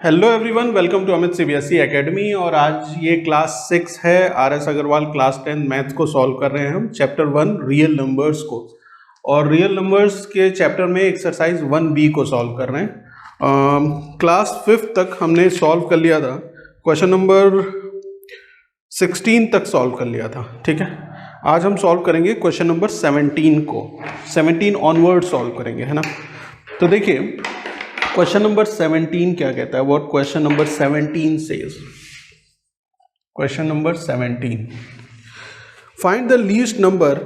Hello everyone, welcome to Amit CBSE academy. और आज ये क्लास 6 है। आर.एस. अग्रवाल क्लास 10 मैथ्स को सॉल्व कर रहे हैं हम चैप्टर 1 रियल नंबर्स को। और रियल नंबर्स के चैप्टर में एक्सरसाइज 1B को सॉल्व कर रहे हैं। क्लास 5 तक हमने सॉल्व कर लिया था, क्वेश्चन नंबर 16 तक सॉल्व कर लिया था। ठीक है, आज हम सॉल्व करेंगे क्वेश्चन नंबर 17 को। 17 ऑनवर्ड सॉल्व करेंगे, है ना। तो देखिए क्वेश्चन नंबर 17 क्या कहता है, what question number 17 says. Question number 17, find the least number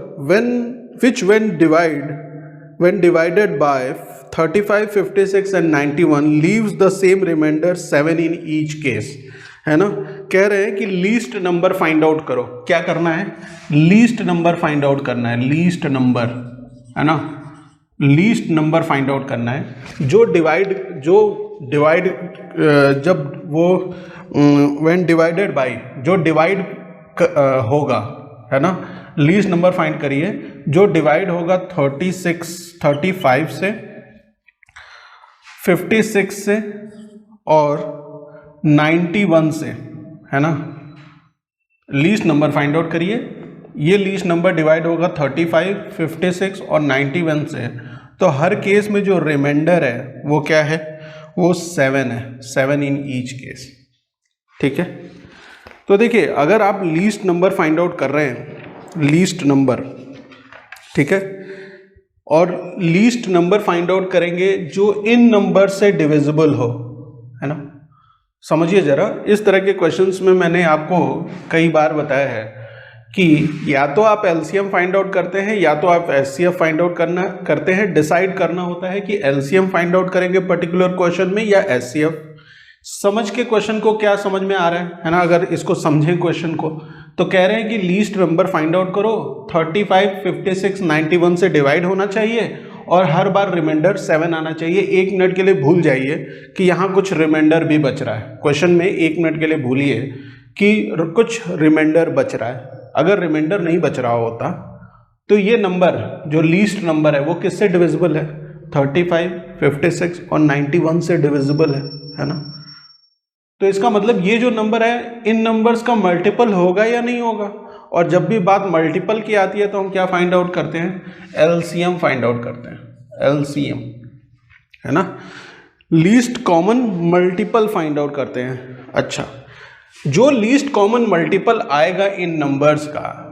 when divided by 35, 56 and 91 leaves the same remainder 7 in each case, है ना। कह रहे हैं कि लीस्ट नंबर फाइंड आउट करो। क्या करना है? लीस्ट नंबर फाइंड आउट करना है। लीस्ट नंबर, है ना, लीस्ट नंबर फाइंड आउट करना है जो डिवाइड जब वो व्हेन डिवाइडेड बाय, जो डिवाइड होगा, है ना। लीस्ट नंबर फाइंड करिए जो डिवाइड होगा 35 से, 56 से और 91 से, है ना। लीस्ट नंबर फाइंड आउट करिए। ये लीस्ट नंबर डिवाइड होगा 35, 56 और 91 से। तो हर केस में जो रिमाइंडर है वो क्या है? वो 7 है। 7 इन ईच केस। ठीक है, तो देखिए अगर आप लीस्ट नंबर फाइंड आउट कर रहे हैं, लीस्ट नंबर, ठीक है, और लीस्ट नंबर फाइंड आउट करेंगे जो इन नंबर से डिविजिबल हो, है ना। समझिए जरा, इस तरह के क्वेश्चंस में मैंने आपको कई बार बताया है कि या तो आप एलसीएम फाइंड आउट करते हैं या तो आप एचसीएफ फाइंड आउट करते हैं। डिसाइड करना होता है कि एलसीएम फाइंड आउट करेंगे पर्टिकुलर क्वेश्चन में या एचसीएफ। समझ के क्वेश्चन को क्या समझ में आ रहा है ना। अगर इसको समझें क्वेश्चन को, तो कह रहे हैं कि लीस्ट नंबर फाइंड आउट करो, 35, 56, 91 से डिवाइड होना चाहिए और हर बार रिमाइंडर 7 आना चाहिए। 1 मिनट के लिए भूल जाइए कि यहाँ कुछ रिमाइंडर भी बच रहा है। क्वेश्चन में 1 मिनट के लिए भूलिए कि कुछ रिमाइंडर बच रहा है। अगर रिमाइंडर नहीं बच रहा होता तो ये नंबर जो लीस्ट नंबर है वो किससे डिविजिबल है? 35, 56 और 91 से डिविजिबल है ना। तो इसका मतलब ये जो नंबर है इन नंबर्स का मल्टीपल होगा या नहीं होगा। और जब भी बात मल्टीपल की आती है तो हम क्या फाइंड आउट करते हैं? एलसीएम फाइंड आउट करते हैं। एलसीएम, है ना, least common multiple find out करते हैं। अच्छा, जो लीस्ट कॉमन मल्टीपल आएगा इन नंबर्स का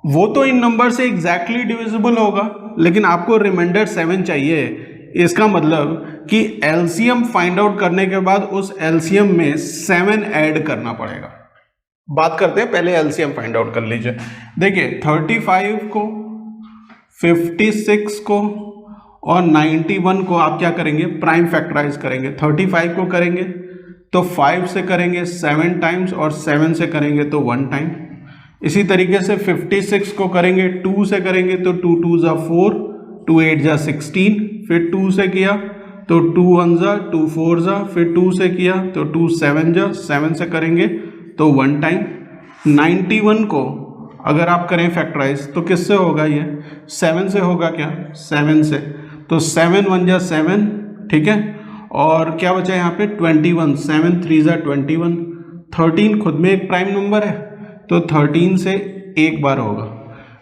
वो तो इन नंबर से एग्जैक्टली डिविजिबल होगा, लेकिन आपको रिमाइंडर 7 चाहिए। इसका मतलब कि एलसीएम फाइंड आउट करने के बाद उस एलसीएम में 7 ऐड करना पड़ेगा। बात करते हैं, पहले एलसीएम फाइंड आउट कर लीजिए। देखिए 35 को, 56 को और 91 को आप क्या करेंगे? प्राइम फैक्टराइज करेंगे। 35 को करेंगे तो 5 से करेंगे 7 टाइम्स और 7 से करेंगे तो 1 टाइम। इसी तरीके से 56 को करेंगे 2 से करेंगे तो 2 2 जा 4, 2 8 जा 16, फिर 2 से किया तो 2 1 जा 2 4 जा, फिर 2 से किया तो 2 7 जा, 7 से करेंगे तो 1 टाइम। 91 को अगर आप करें फैक्टराइज तो किससे होगा? ये 7 से होगा। क्या? 7 से। तो 7 1 जा 7, ठीक है। और क्या बचा यहाँ पे? 21। 7 3 जा 21। 13 खुद में एक प्राइम नंबर है तो 13 से एक बार होगा।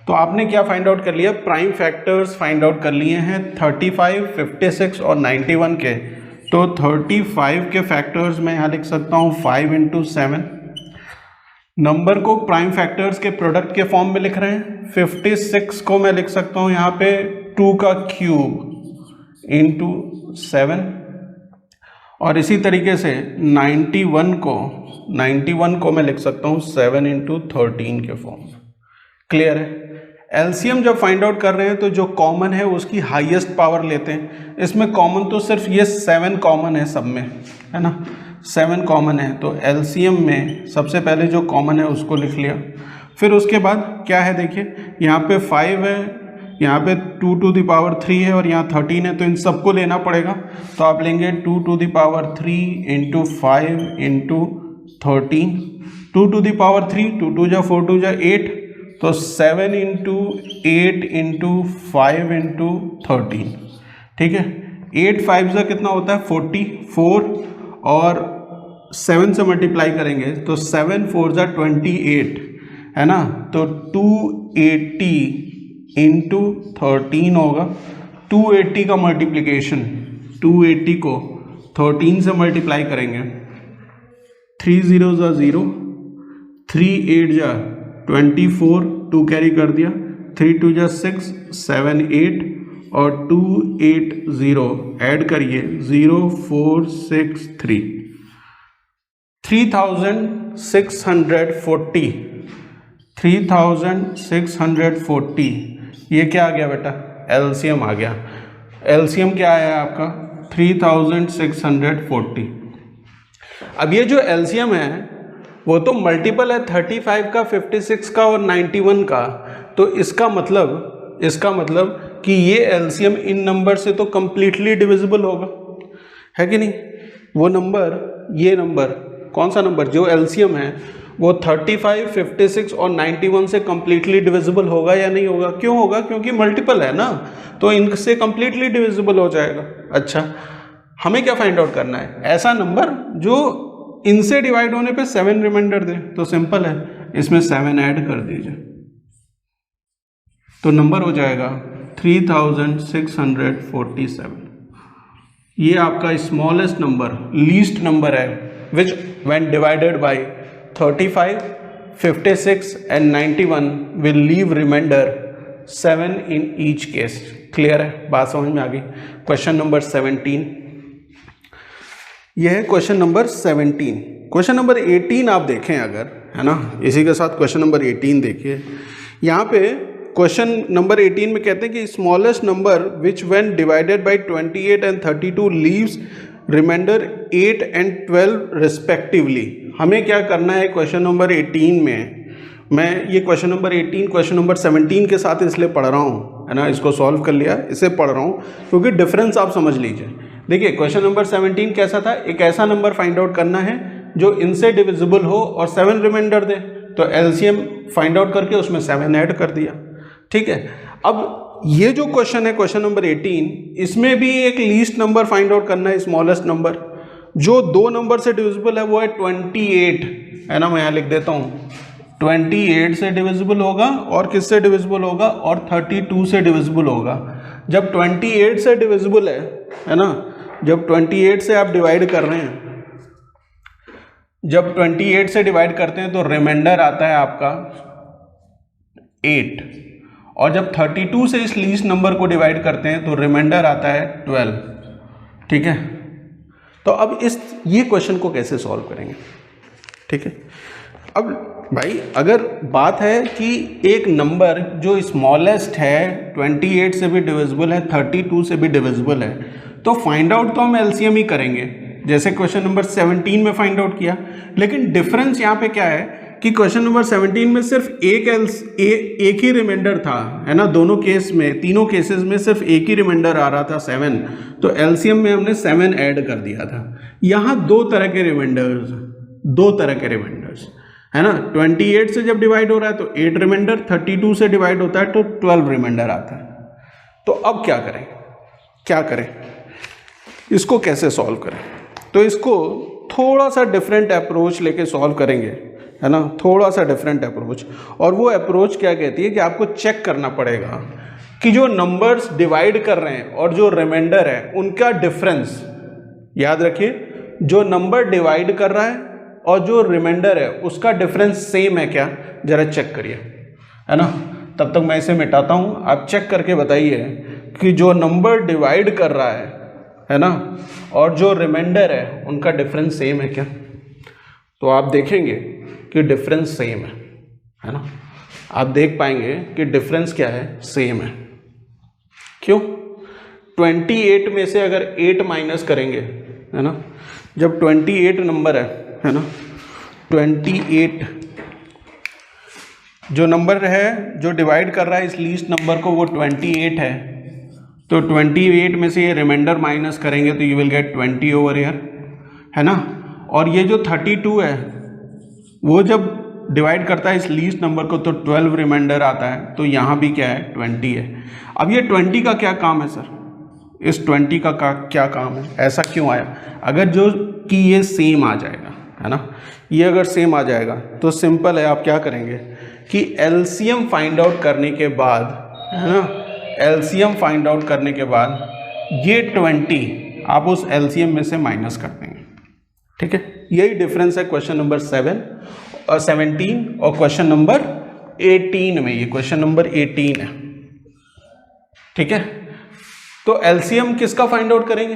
तो आपने क्या फाइंड आउट कर लिया? प्राइम फैक्टर्स फाइंड आउट कर लिए हैं 35, 56 और 91 के। तो 35 के फैक्टर्स में यहाँ लिख सकता हूँ 5 × 7। नंबर को प्राइम फैक्टर्स के प्रोडक्ट के फॉर्म में लिख रहे हैं। 56 को मैं लिख सकता हूँ यहाँ पे 2 का क्यूब इंटू 7। और इसी तरीके से 91 को मैं लिख सकता हूँ 7 × 13 के फॉर्म में। क्लियर है? एलसीएम जब फाइंड आउट कर रहे हैं तो जो कॉमन है उसकी हाईएस्ट पावर लेते हैं। इसमें कॉमन तो सिर्फ ये 7 कॉमन है सब में, है ना। 7 कॉमन है तो एलसीएम में सबसे पहले जो कॉमन है उसको लिख लिया। फिर उसके बाद क्या है? देखिए यहाँ पे 5 है, यहाँ पे 2 to the power 3 है और यहाँ 13 है, तो इन सबको लेना पड़ेगा। तो आप लेंगे 2 to the power 3 × 5 × 13। 2 to the power 3, 2 2 जा 4 2 जा 8, तो 7 × 8 × 5 × 13, ठीक है। 8 5 जा कितना होता है? 44 और 7 से मल्टीप्लाई करेंगे तो 7 4 जा 28 है ना, तो 280 इंटू 13 होगा। 280 का मल्टीप्लिकेशन 280 को 13 से मल्टीप्लाई करेंगे, 3 0 जा 0, 3 8 जा 24, 2 कैरी कर दिया, 3 2 जा 6, 7 8 और 2 8 0 ऐड करिए 0 4 6 3, 3640, 3640 ये क्या आ गया बेटा, एलसीएम आ गया। एलसीएम क्या है आपका 3640। अब ये जो एलसीएम है वो तो मल्टीपल है 35 का, 56 का और 91 का, तो इसका मतलब कि ये एलसीएम इन नंबर से तो कंप्लीटली डिविजिबल होगा, है कि नहीं। वो नंबर, ये नंबर कौन सा नंबर, जो एलसीएम है वो 35, 56 और 91 से कंप्लीटली डिविजिबल होगा या नहीं होगा। क्यों होगा, क्योंकि मल्टीपल है ना, तो इनसे कंप्लीटली डिविजिबल हो जाएगा। अच्छा, हमें क्या फाइंड आउट करना है, ऐसा नंबर जो इनसे डिवाइड होने पे 7 रिमाइंडर दे। तो सिंपल है, इसमें 7 ऐड कर दीजिए तो नंबर हो जाएगा 3647। ये आपका स्मॉलेस्ट नंबर, लीस्ट नंबर है विच when divided bye 35, 56 and 91 will leave remainder 7 in each case. Clear है, बात समझ में आ गई। क्वेश्चन नंबर 17, यह है क्वेश्चन नंबर 17। क्वेश्चन नंबर 18 आप देखें अगर, है ना, इसी के साथ क्वेश्चन नंबर 18 देखिए। यहाँ पे क्वेश्चन नंबर 18 में कहते हैं कि smallest number which when divided by 28 and 32 leaves remainder 8 and 12 respectively. हमें क्या करना है क्वेश्चन नंबर 18 में, मैं ये क्वेश्चन नंबर 18 क्वेश्चन नंबर 17 के साथ इसलिए पढ़ रहा हूँ, है ना, इसको सॉल्व कर लिया इसे पढ़ रहा हूँ क्योंकि डिफरेंस आप समझ लीजिए। देखिए क्वेश्चन नंबर 17 कैसा था, एक ऐसा नंबर फाइंड आउट करना है जो इनसे डिविजिबल हो और 7 रिमाइंडर दे, तो एलसीएम फाइंड आउट करके उसमें 7 ऐड कर दिया। ठीक है, अब ये जो क्वेश्चन है क्वेश्चन नंबर 18, इसमें भी एक लीस्ट नंबर फाइंड आउट करना है, स्मॉलेस्ट नंबर जो 2 नंबर से डिविजिबल है वो है 28, है ना, मैं यहाँ लिख देता हूँ 28 से डिविजिबल होगा और किससे डिविजिबल होगा, और 32 से डिविजिबल होगा। जब 28 से डिविजिबल है ना, जब 28 से आप डिवाइड कर रहे हैं, जब 28 से डिवाइड करते हैं तो रिमाइंडर आता है आपका 8, और जब 32 से इस लीस्ट नंबर को डिवाइड करते हैं तो रिमाइंडर आता है 12। ठीक है, तो अब ये क्वेश्चन को कैसे सॉल्व करेंगे। ठीक है, अब भाई अगर बात है कि एक नंबर जो स्मॉलेस्ट है 28 से भी डिविजिबल है, 32 से भी डिविजिबल है, तो फाइंड आउट तो हम एलसीएम ही करेंगे जैसे क्वेश्चन नंबर 17 में फाइंड आउट किया। लेकिन डिफरेंस यहाँ पे क्या है कि क्वेश्चन नंबर 17 में सिर्फ एक ही रिमाइंडर था, है ना, दोनों केस में, तीनों केसेस में सिर्फ एक ही रिमाइंडर आ रहा था 7, तो एलसीएम में हमने 7 ऐड कर दिया था। यहाँ दो तरह के रिमाइंडर्स, है ना, 28 से जब डिवाइड हो रहा है तो 8 रिमाइंडर, 32 से डिवाइड होता है तो 12 रिमाइंडर आता है। तो अब क्या करें, इसको कैसे सॉल्व करें, तो इसको थोड़ा सा डिफरेंट अप्रोच लेके सॉल्व करेंगे, है ना, थोड़ा सा डिफरेंट अप्रोच। और वो अप्रोच क्या कहती है कि आपको चेक करना पड़ेगा कि जो नंबर्स डिवाइड कर रहे हैं और जो रिमाइंडर है उनका डिफरेंस, याद रखिए, जो नंबर डिवाइड कर रहा है और जो रिमाइंडर है उसका डिफरेंस सेम है क्या, जरा चेक करिए, है ना। तब तक मैं इसे मिटाता हूँ, आप चेक करके बताइए कि जो नंबर डिवाइड कर रहा है ना, और जो रिमाइंडर है उनका डिफरेंस सेम है क्या। तो आप देखेंगे कि डिफरेंस सेम है ना, आप देख पाएंगे कि डिफरेंस क्या है, सेम है। क्यों, 28 में से अगर 8 माइनस करेंगे, है ना, जब 28 नंबर है ना, 28 जो नंबर है जो डिवाइड कर रहा है इस लीस्ट नंबर को वो 28 है, तो 28 में से ये रिमाइंडर माइनस करेंगे तो you will get 20 over here, है ना। और ये जो 32 है वो जब डिवाइड करता है इस लीस्ट नंबर को तो 12 रिमाइंडर आता है, तो यहाँ भी क्या है, 20 है। अब ये 20 का क्या काम है सर, इस 20 का क्या काम है, ऐसा क्यों आया? अगर जो कि ये सेम आ जाएगा, है ना, ये अगर सेम आ जाएगा तो सिंपल है, आप क्या करेंगे कि एलसीएम फाइंड आउट करने के बाद, है ना, एलसीएम फाइंड आउट करने के बाद ये 20 आप उस एलसीएम में से माइनस कर देंगे। ठीक है, यही डिफरेंस है क्वेश्चन नंबर 7 और 17 और क्वेश्चन नंबर 18 में। ये क्वेश्चन नंबर 18 है। ठीक है, तो एलसीएम किसका फाइंड आउट करेंगे?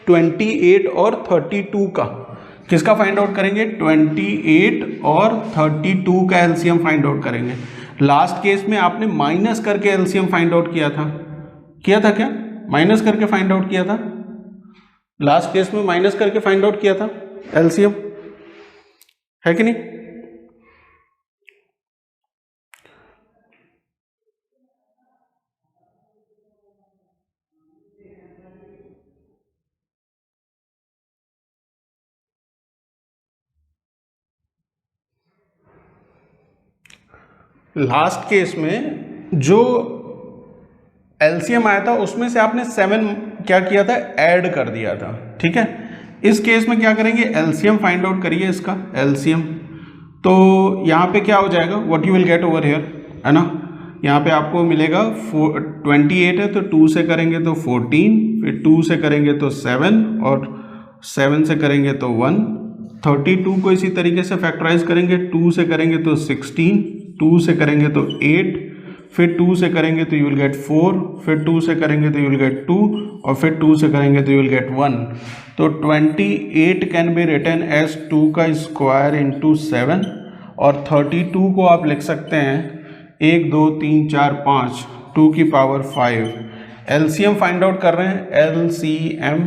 28 और 32 का। किसका फाइंड आउट करेंगे? 28 और 32 का एलसीएम फाइंड आउट करेंगे। लास्ट केस में आपने माइनस करके एलसीएम फाइंड आउट किया था क्या? माइनस करके फाइंड आउट किया था। लास्ट केस में माइनस करके फाइंड आउट किया था एलसीएम, है कि नहीं? लास्ट केस में जो एलसीएम आया था उसमें से आपने 7 क्या किया था? ऐड कर दिया था। ठीक है, इस केस में क्या करेंगे? एलसीएम फाइंड आउट करिए इसका एलसीएम। तो यहाँ पे क्या हो जाएगा? What you will get over here, है ना, यहाँ पे आपको मिलेगा 28 है तो 2 से करेंगे तो 14, फिर 2 से करेंगे तो 7 और 7 से करेंगे तो 1। 32 को इसी तरीके से फैक्टराइज करेंगे, 2 से करेंगे तो 16, 2 से करेंगे तो 8, फिर 2 से करेंगे तो यू विल गेट 4, फिर 2 से करेंगे तो यू विल गेट 2 और फिर 2 से करेंगे तो यू विल गेट 1। तो 28 कैन बी रिटन एज 2 का स्क्वायर इंटू 7 और 32 को आप लिख सकते हैं 1 2 3 4 5 2 की पावर 5। एलसीएम फाइंड आउट कर रहे हैं, एलसीएम,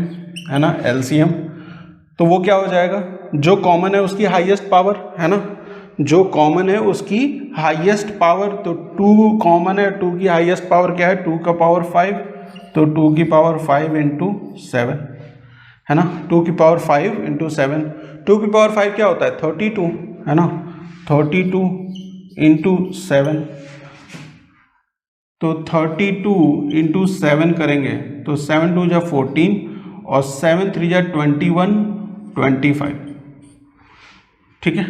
है ना, एलसीएम। तो वो क्या हो जाएगा? जो कॉमन है उसकी हाईएस्ट पावर, है ना, जो कॉमन है उसकी हाईएस्ट पावर। तो 2 कॉमन है, 2 की हाईएस्ट पावर क्या है? 2 का पावर 5, तो 2 की पावर 5 इंटू 7, है ना, 2 की पावर 5 इंटू 7। 2 की पावर 5 क्या होता है? 32, है ना, 32 इंटू 7। तो 32 इंटू 7 करेंगे तो 7 2 जा 14 और 7 3 जा 21, 25। ठीक है,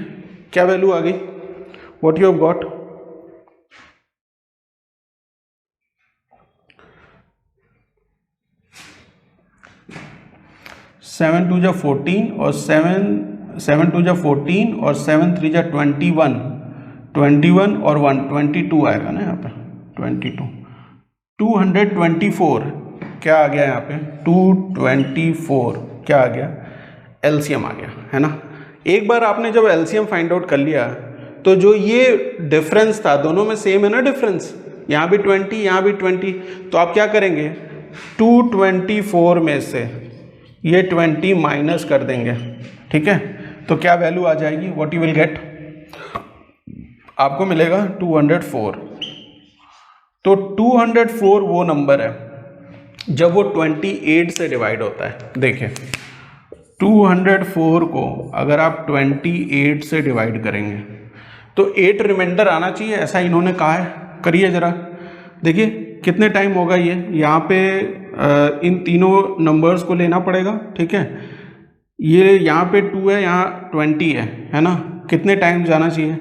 क्या वैल्यू आ गई? What you have got? Seven two जा 14 और 7 2 जा 14 और 7 3 जा 21, 21 और 1 22 आएगा ना यहाँ पे, 22 224 क्या आ गया यहाँ पे? 224 क्या आ गया? एलसीएम आ गया, है ना। एक बार आपने जब एलसीएम फाइंड आउट कर लिया तो जो ये डिफरेंस था दोनों में सेम है ना डिफरेंस, यहाँ भी 20 यहाँ भी 20, तो आप क्या करेंगे? 224 में से ये 20 माइनस कर देंगे। ठीक है, तो क्या वैल्यू आ जाएगी? What you will get? आपको मिलेगा 204। तो 204 वो नंबर है जब वो 28 से डिवाइड होता है। देखिए 204 को अगर आप 28 से डिवाइड करेंगे तो 8 रिमाइंडर आना चाहिए, ऐसा इन्होंने कहा है। करिए ज़रा, देखिए कितने टाइम होगा ये। यहाँ पे इन तीनों नंबर्स को लेना पड़ेगा। ठीक है, ये यहाँ पे 2 है, यहाँ 20 है ना। कितने टाइम जाना चाहिए?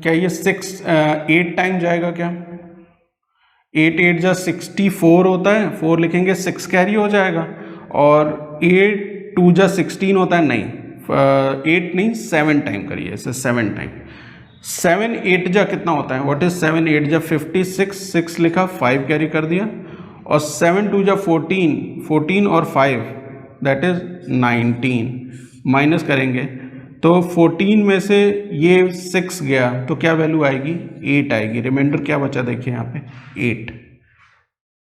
क्या ये 8 टाइम जाएगा क्या? 8 8 जा 64 होता है, 4 लिखेंगे 6 कैरी हो जाएगा। और 8 2 जा 16 होता है, नहीं 8 नहीं 7 टाइम करिए इसे, 7 टाइम। 7 8 जा कितना होता है? व्हाट इज 7 8 जा 56, 6 लिखा 5 कैरी कर दिया। और 7 2 जा 14, 14 और 5 दैट इज 19। माइनस करेंगे तो 14 में से ये 6 गया तो क्या वैल्यू आएगी? 8 आएगी। रिमाइंडर क्या बचा? देखिए यहाँ पे 8,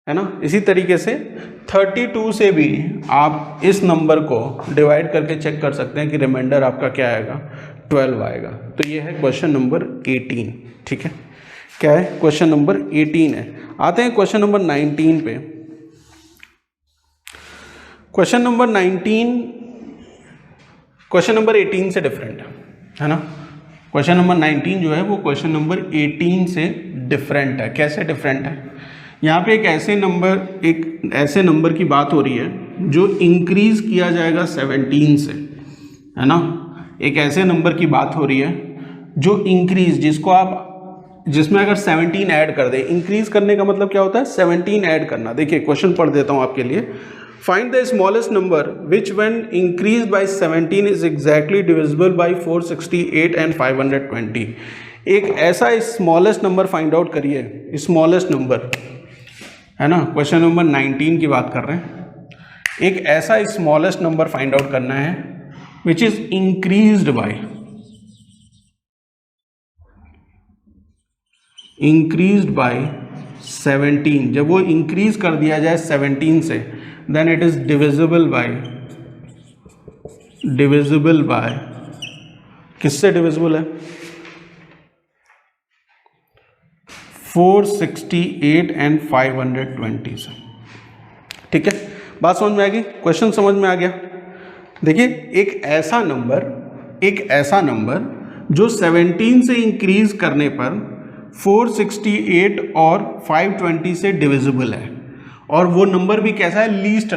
है ना। इसी तरीके से 32 से भी आप इस नंबर को डिवाइड करके चेक कर सकते हैं कि रिमाइंडर आपका क्या आएगा? 12 आएगा। तो ये है क्वेश्चन नंबर 18। ठीक है, क्या है? क्वेश्चन नंबर 18 है। आते हैं क्वेश्चन नंबर 19 पे। क्वेश्चन नंबर 19 क्वेश्चन नंबर 18 से डिफरेंट है ना। क्वेश्चन नंबर 19 जो है वो क्वेश्चन नंबर 18 से डिफरेंट है। कैसे डिफरेंट है? यहाँ पे एक ऐसे नंबर की बात हो रही है जो इंक्रीज किया जाएगा 17 से, है ना। एक ऐसे नंबर की बात हो रही है जो इंक्रीज, जिसमें अगर 17 ऐड कर दे, इंक्रीज करने का मतलब क्या होता है, 17 ऐड करना। देखिए क्वेश्चन पढ़ देता हूँ आपके लिए। Find the smallest number which when increase by 17 is exactly divisible by 468 and 520। एक ऐसा स्मॉलेस्ट नंबर फाइंड आउट करिए, स्मॉलेस्ट नंबर, है ना। क्वेश्चन नंबर 19 की बात कर रहे हैं। एक ऐसा स्मॉलेस्ट नंबर फाइंड आउट करना है विच इज इंक्रीज्ड बाय 17। जब वो इंक्रीज कर दिया जाए 17 से, then it is divisible by किससे डिविजिबल है, 468 एंड 520 से। ठीक है, बात समझ में आ गई, क्वेश्चन समझ में आ गया। देखिए एक ऐसा नंबर जो 17 से इंक्रीज करने पर 468 और 520 से डिविजिबल है, और वो नंबर भी कैसा है, लीस्ट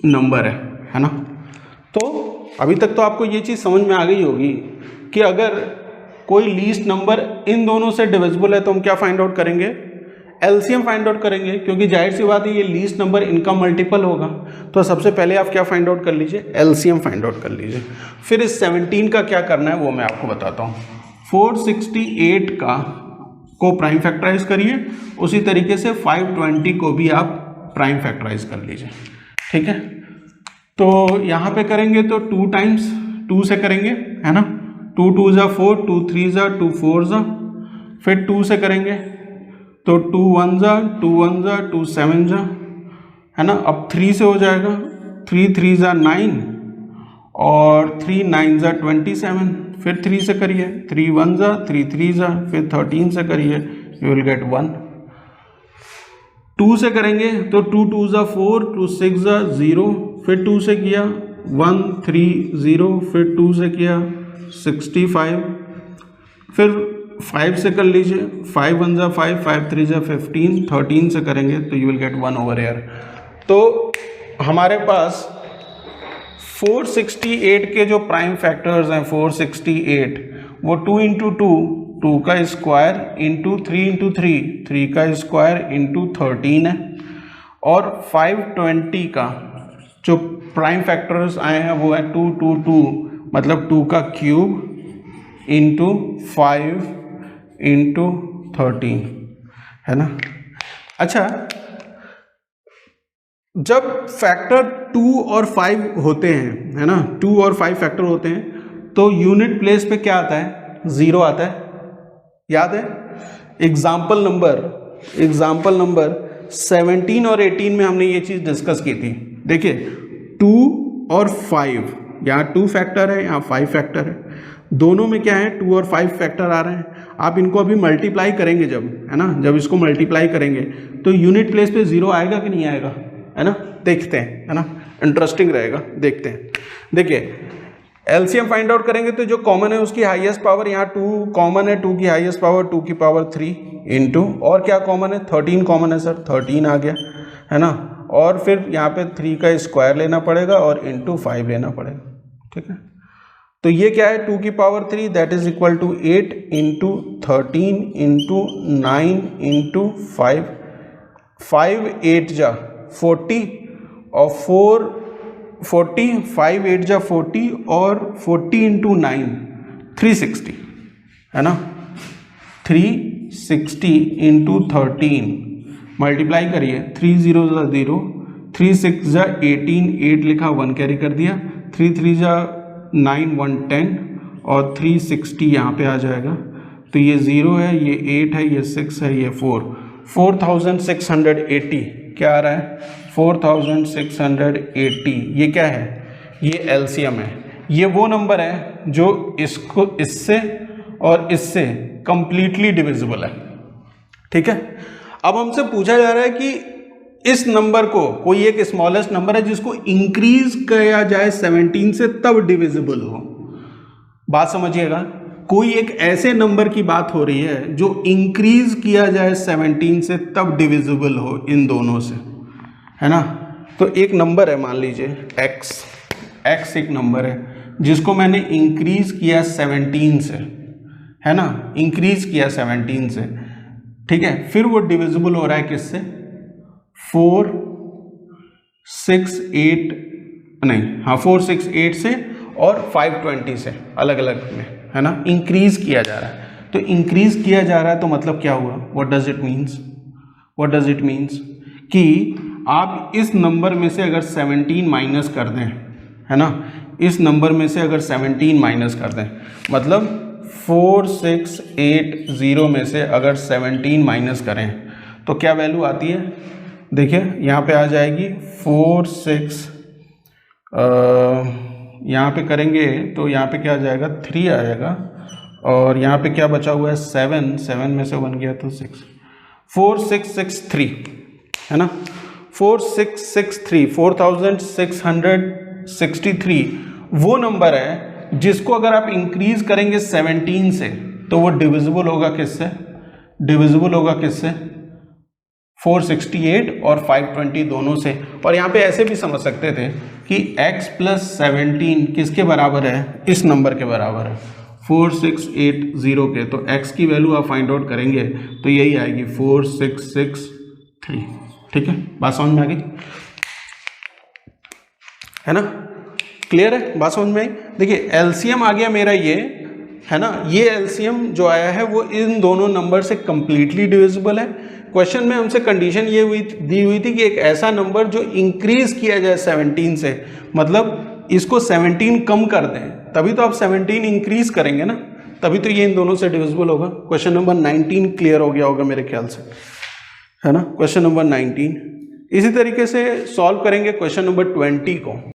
नंबर है ना। तो अभी तक तो आपको ये चीज़ समझ में आ गई होगी कि अगर कोई लीस्ट नंबर इन दोनों से डिविजिबल है तो हम क्या फाइंड आउट करेंगे, एलसीएम फाइंड आउट करेंगे, क्योंकि जाहिर सी बात है ये लीस्ट नंबर इनका मल्टीपल होगा। तो सबसे पहले आप क्या फाइंड आउट कर लीजिए, एलसीएम फाइंड आउट कर लीजिए। फिर इस 17 का क्या करना है वो मैं आपको बताता हूँ। 468 को प्राइम फैक्टराइज करिए, उसी तरीके से 520 को भी आप प्राइम फैक्टराइज कर लीजिए। ठीक है, तो यहाँ पे करेंगे तो 2 टाइम्स 2 से करेंगे, है ना। 2 2 ज़ा 4, 2 3 ज़ा 2 4 ज़ा, फिर 2 से करेंगे तो 2 1 ज़ा 2 1 ज़ा 2 7 ज़ा, है ना। अब 3 से हो जाएगा, 3 3 ज़ा 9 और 3 9 ज़ा 27। फिर 3 से करिए, 3 1 ज़ा 3 3 ज़ा, फिर 13 से करिए, यू विल गेट 1। 2 से करेंगे तो 2 2 ज़ा 4, 2 6 ज़ा 0, फिर 2 से किया 1 3 0, फिर 2 से किया 65, फिर 5 से कर लीजिए, 5 1 ज़ा 5, 5 3 ज़ा 15, 13 से करेंगे तो you will get 1 over air. तो हमारे पास 468 के जो प्राइम फैक्टर्स हैं 468, वो 2 इंटू 2 का स्क्वायर इंटू 3 इंटू 3 का स्क्वायर इंटू 13 है, और 520 का जो प्राइम फैक्टर्स आए हैं वो है 2 2 2, मतलब 2 का क्यूब इंटू 5 इंटू 13, है ना। अच्छा, जब फैक्टर 2 और 5 होते हैं, है ना, 2 और 5 फैक्टर होते हैं तो यूनिट प्लेस पे क्या आता है, 0 आता है, याद है। एग्जाम्पल नंबर 17 और 18 में हमने ये चीज़ डिस्कस की थी। देखिए 2 और 5, यहाँ 2 फैक्टर है, यहाँ 5 फैक्टर है, दोनों में क्या है 2 और 5 फैक्टर आ रहे हैं। आप इनको अभी मल्टीप्लाई करेंगे जब, है ना, जब इसको मल्टीप्लाई करेंगे तो यूनिट प्लेस पे 0 आएगा कि नहीं आएगा, है ना। देखते हैं, है ना, इंटरेस्टिंग रहेगा, देखते हैं। देखिए एलसीएम फाइंड आउट करेंगे तो जो कॉमन है उसकी हाईएस्ट पावर, यहाँ 2 कॉमन है, 2 की हाईएस्ट पावर 2 की पावर 3 इंटू, और क्या कॉमन है, 13 कॉमन है सर, 13 आ गया, है ना। और फिर यहाँ पे 3 का स्क्वायर लेना पड़ेगा और इंटू 5 लेना पड़ेगा। ठीक है, तो ये क्या है, 2 की power 3 that is equal to 8 into 13 into 9 into 5, 5 8 जा 40 और 40, 5 8 जा 40 और 40 इंटू 9 360, है ना। 360 इंटू 13 मल्टीप्लाई करिए, 3 0 जा 0, 3 6 जा 18, 8 लिखा 1 कैरी कर दिया, 3 3 जा 9 1 10 और 360 यहाँ पे आ जाएगा। तो ये 0 है, ये 8 है, ये 6 है, ये 4, 4680 क्या आ रहा है, 4680। ये क्या है, ये एलसीएम है। ये वो नंबर है जो इसको इससे और इससे कंप्लीटली डिविजिबल है। ठीक है, अब हमसे पूछा जा रहा है कि इस नंबर को, कोई एक स्मॉलेस्ट नंबर है जिसको इंक्रीज किया जाए 17 से तब डिविजिबल हो। बात समझिएगा, कोई एक ऐसे नंबर की बात हो रही है जो इंक्रीज किया जाए 17 से तब डिविजिबल हो इन दोनों से, है ना। तो एक नंबर है, मान लीजिए x एक नंबर है जिसको मैंने इंक्रीज किया 17 से, है ना, इंक्रीज किया 17 से, ठीक है। फिर वो डिविजिबल हो रहा है किससे, 4, 6, 8 नहीं, हाँ 4, 6, 8 से और 520 से, अलग अलग में, है ना, इंक्रीज किया जा रहा है। तो इंक्रीज किया जा रहा है तो मतलब क्या हुआ, व्हाट डज इट मीन्स कि आप इस नंबर में से अगर 17 माइनस कर दें, है ना, इस नंबर में से अगर 17 माइनस कर दें, मतलब 4680 में से अगर 17 माइनस करें तो क्या वैल्यू आती है, देखिए यहाँ पे आ जाएगी 46, यहाँ पे करेंगे तो यहाँ पे क्या आ जाएगा, 3 आएगा, और यहाँ पे क्या बचा हुआ है, 7 में से 1 गया तो 6, 4663, है ना, 4663, 4663 वो नंबर है जिसको अगर आप इंक्रीज करेंगे 17 से तो वो डिविजिबल होगा किससे, 468 और 520 दोनों से। और यहाँ पे ऐसे भी समझ सकते थे कि x + 17 किसके बराबर है, इस नंबर के बराबर है, 4680 के। तो x की वैल्यू आप फाइंड आउट करेंगे तो यही आएगी 4663, ठीक है। बात समझ में आ गई, है ना, क्लियर है, बात समझ में आई। देखिए एलसीएम आ गया मेरा ये, है ना, ये एलसीएम जो आया है वो इन दोनों नंबर से कंप्लीटली डिविजिबल है। क्वेश्चन में हमसे कंडीशन ये दी हुई थी कि एक ऐसा नंबर जो इंक्रीज किया जाए 17 से, मतलब इसको 17 कम कर दें, तभी तो आप 17 इंक्रीज करेंगे ना, तभी तो ये इन दोनों से डिविजिबल होगा। क्वेश्चन नंबर 19 क्लियर हो गया होगा मेरे ख्याल से, है ना, क्वेश्चन नंबर 19। इसी तरीके से सॉल्व करेंगे क्वेश्चन नंबर 20 को।